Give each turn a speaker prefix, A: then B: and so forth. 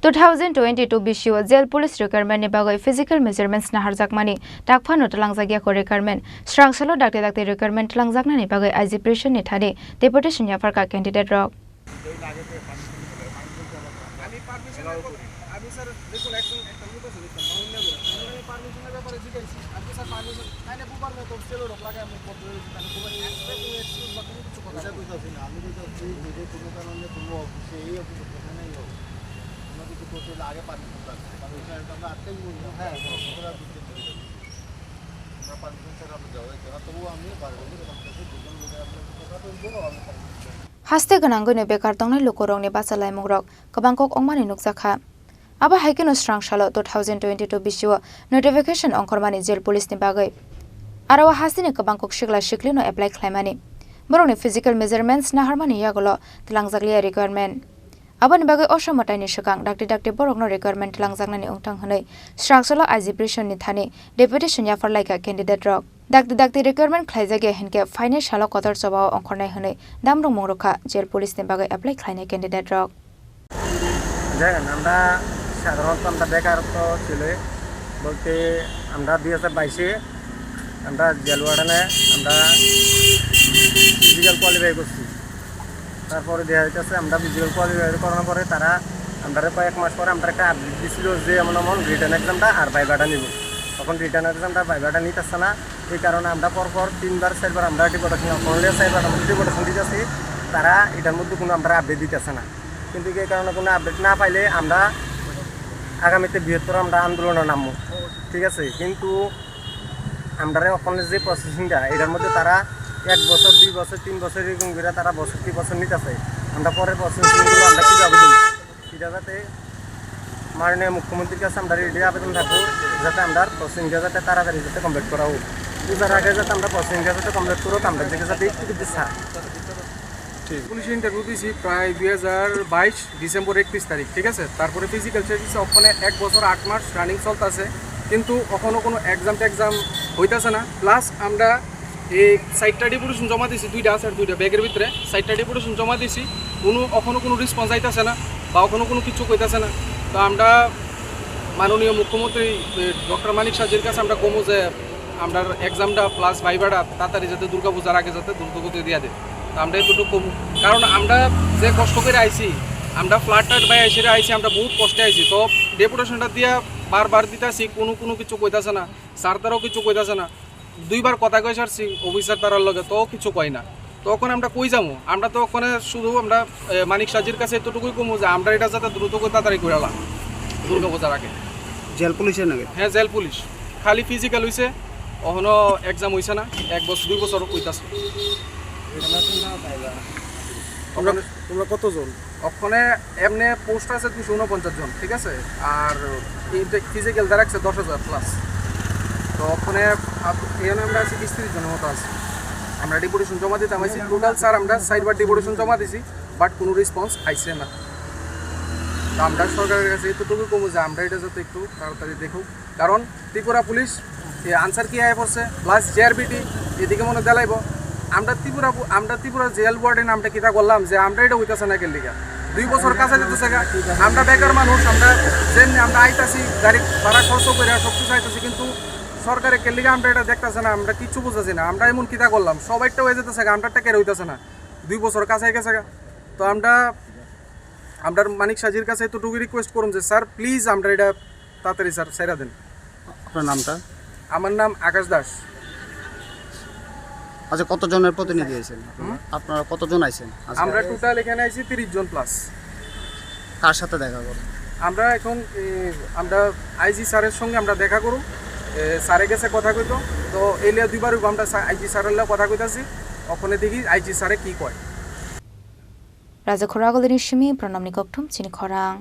A: 2022 bisio jail police requirement ni bagoi physical measurements Naharjakna ni takphano talangjagia ko requirement strangsalo dakti requirement talangjakna ni bagoi Deputation ni Thani Deputation Yapharjakha candidate rok Haste gananggo ne bekar tongnai lokorong ne basalai mungrok kabangkok ongmani nukjakha aba haikeno strangshalo 2022 bisio notification ongkormani jail police ni bagai arawa hasine kabangkok shikla shiklino apply khlaimani boroni physical measurements naharmani yagolo tlangjaklia requirement abani bagai osomatai ni shakang dakti borokno requirement tlangjaknani ongtang hanai strangshalo Deputation ni Thani Deputation Yapharjakha candidate rok dakti requirement khlaijage henke financial kotor chobao ongkhornai hanai damrong mongrokha jail police ni bagai apply khlainai candidate rok
B: দেখেন আমরা সাধারণত আমরা বেকারত্ব ছিল বলতে আমরা 2022-এ আমরা jail ওয়ার্ডেনে আমরা ফিজিক্যাল কোয়ালিফাই করছি তারপরে দেখা যাচ্ছে আমরা ফিজিক্যাল কোয়ালিফাই করার পরে তারা আমরা কয়েক মাস পরে আমরা একটা আপডেট দিছিল যে এমন রিটার্ন এক্সামটা আর ভাইভাটা নিব তখন রিটার্ন এক্সামটা ভাইভাটা নিতেছে না এই কারণে আমরা পরপর 3-4 আমরা ডিপোটেশন করলে আমরা ডিপোটেশন দিতেছি তারা এটার মধ্যে কোনো আমরা আপডেট দিতেছে না কিন্তু এই কারণে কোনো আপডেট না পাইলে আমরা আগামীতে বৃহত্তর আমরা আন্দোলনে নামবো ঠিক আছে কিন্তু আমরা ওখানে যে প্রসেসিংটা এটার মধ্যে তারা 1 বছর 2 বছর 3 বছর এরকম করে তারা বছর কি বছর নিতেছে আমরা পরের প্রসেসিংগুলো আমরা কীভাবে দিই সেটা যাতে মাননীয় মুখ্যমন্ত্রীর কাছে আমরা রেডি আবেদন থাকবো যাতে আমরা প্রসেসিংটা যাতে তাড়াতাড়ি যাতে কমপ্লিট করা হোক পূজার আগে যাতে আমরা প্রসেসিংটা যাতে কমপ্লিট করো আমরা থেকে যাতে একটু দিচ্ছা
C: পুলিশ ইন্টারভিউ দিয়েছি প্রায় 2022 ডিসেম্বর 31 তারিখ ঠিক আছে তারপরে ফিজিক্যাল চেকিং ওখানে 1 বছর 8 মাস রানিং চলতেছে কিন্তু কখনো কোনো এক্সাম হইতেছে না প্লাস আমরা এই সাইটটা ডিপুটেশন জমা দিয়েছি দুইটা আছে আর দুইটা ব্যাগের ভিতরে সাইটটা ডিপুটেশন জমা দিয়েছি কখনো কোনো রেসপন্স আইতেছে না বা কখনো কোনো কিছু কইতেছে না তো আমরা মাননীয় মুখ্যমন্ত্রী ডক্টর মানিক সাজির কাছে আমরা কমো যে আমরা এক্সামটা প্লাস ভাইভাটা তাড়াতাড়ি যাতে দুর্গাপূজার আগে যাতে দ্রুতগতি দিয়ে দেয় আমরা একটু কম কারণ আমরা যে কষ্ট করে আইছি আমরা ফ্ল্যাট বাই এসে আইছি আমরা বহুত কষ্টে আইছি তো ডেপুটেশনটা দিয়ে বারবার দিতেছি কোনো কিছু কইতাছে না স্যার তারাও কিছু কইতাছে না 2বার কথা কয়ে সারছি অফিসার তারার লগে তো কিছু কয় না তখন আমরা কই যাবো আমরা তো ওখানে শুধু আমরা মানিক সাজির কাছে এতটুকুই কমু যে আমরা এটা যাতে দ্রুত করে তাড়াতাড়ি করে এলাম দুর্গাপূজার আগে
B: জেল পুলিশের নাকি
C: হ্যাঁ জেল পুলিশ খালি ফিজিক্যাল হয়েছে ওখানে এক্সাম হয়েছে না 1 বছর 2 বছর কইতাছে
B: তোমরা কতজন
C: ওখানে এমনি পোস্ট আছে 249 জন ঠিক আছে আর ফিজিক্যাল দ্বারা আছে 10,000 প্লাস তো ওখানে এখানে আমরা আছি 20-30 জনের মতো আছি আমরা ডিপুটেশন জমা দিতে আমাইছি টোটাল স্যার আমরা 4বার ডিপুটেশন জমা দিছি বাট কোনো রেসপন্স আইছে না তো আমরা সরকারের কাছে এতটুকু কমু যে আমরা এটা যাতে একটু তাড়াতাড়ি দেখুক কারণ ত্রিপুরা পুলিশ আনসার কি আয় পড়ছে প্লাস জেআরবিটি এদিকে মনে দেলাইব আমরা ত্রিপুরা জেল ওয়ার্ডেন আমরা কিতা করলাম যে আমরা এটা হইতেছে না কেন লিগা 2 বছর কাছে যেতেছে আমরা বেকার মানুষ আমরা যেমনি আমরা আইতাছি গাড়ি ভাড়া খরচ করে সব কিছু আইতাছি কিন্তু সরকারের কেন লিগা আমরা এটা দেখতেছে না আমরা কিছু বুঝতেছি না আমরা এমন কিতা করলাম সবাইটা হয়ে যেতেছে আমরা টেকের হইতেছে না 2 বছর কাছে গেছে তো আমরা মানিক সাজির কাছে এতটুকু রিকোয়েস্ট করুন যে স্যার প্লিজ আমরা এটা তাড়াতাড়ি স্যার সেরা দেন
B: আপনার নামটা
C: আমার নাম আকাশ দাস
B: আচ্ছা কতজনের প্রতিনিধি আছেন আপনারা কতজন আছেন
C: আমরা টোটাল এখানে আইছি 30 জন প্লাস
B: কার সাথে দেখা করব
C: আমরা এখন আমরা আইজি স্যারের সঙ্গে আমরা দেখা করব স্যারে গেছে কথা কইতো তো এলিয়া 2বার আমরা আইজি স্যারের লগে কথা কইতাছি ওখানে দেখি আইজি স্যারে কি কয়
A: রাজা খোরাগলের নিশমি প্রণাম নিকটম চিনি খরাং